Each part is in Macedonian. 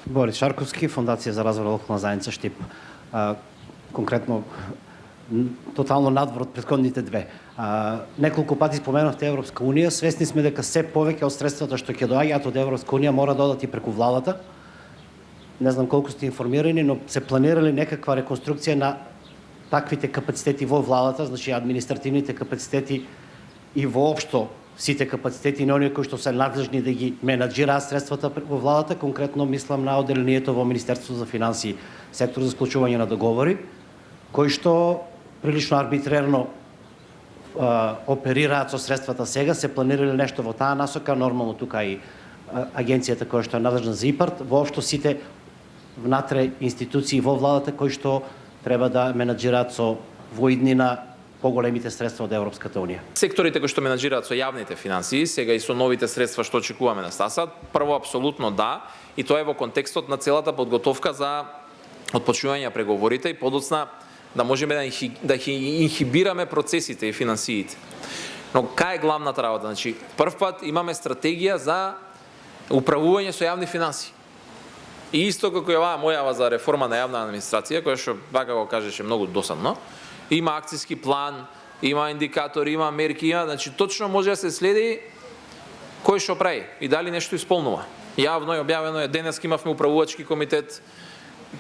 Борис Шарковски, Фондация за развой локална заедница Štip. Конкретно, тотално надвор од претходните две. Неколку пати споменавте Европска унија, свесни сме дека се повеќе од средствата што ќе доаѓаат од Европска унија мора да одат и преку владата. Не знам колку сте информирани, но се планирали некаква реконструкција на таквите капацитети во владата, значи административните капацитети и воопшто сите капацитети на оние кои што се надлежни да ги менаџираат средствата во владата, конкретно мислам на одделението во Министерството за финансии, сектор за склучување на договори, кои што прилично арбитрерно оперираат со средствата сега, се планирали нешто во таа насока, нормално тука и агенцијата која што е надлежна за ИПАРТ, воопшто сите внатре институции во владата кои што треба да менаџираат со воиднина поголемите средства од Европската унија. Секторите кои што менаџираат со јавните финансии, сега и со новите средства што очекуваме на стасат, прво апсолутно да, и тоа е во контекстот на целата подготовка за отпочнување преговорите и подоцна да можеме да инхибираме процесите и финансиите. Но кај е главната работа? Значи, прв пат имаме стратегија за управување со јавни финансии. И исто како е оваа мојава за реформа на јавна администрација, која што вака го кажеше многу досадно, има акцијски план, има индикатори, има мерки, значи точно може да се следи кој што прави и дали нешто исполнува. Јавно е објавено, денес имавме управувачки комитет,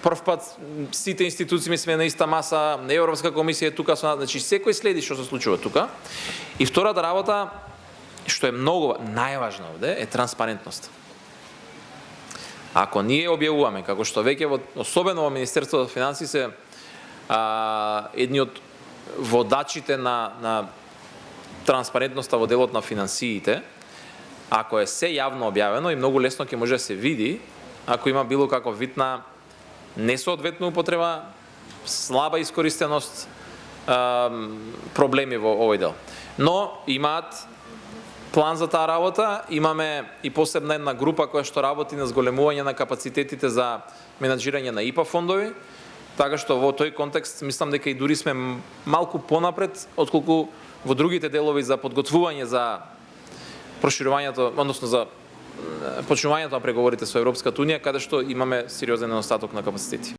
прв пат сите институции сме на иста маса, Европска комисија е тука, значи секој следи што се случува тука. И втората работа, што е многу најважна овде, е транспарентност. Ако ние објавуваме, како што веќе особено во Министерството за финансии се едни од водачите на транспарентноста во делот на финансиите, ако е се јавно објавено и многу лесно ќе може да се види, ако има било каков вид на несоодветна употреба, слаба искористеност, проблеми во овој дел. Но имаат план за таа работа, имаме и посебна една група која што работи на зголемување на капацитетите за менаџирање на ИПА фондови, така што во тој контекст мислам дека и дури сме малку понапред отколку во другите делови за подготвување за проширувањето, односно за почнувањето на преговорите со Европската унија, каде што имаме сериозен недостаток на капацитети.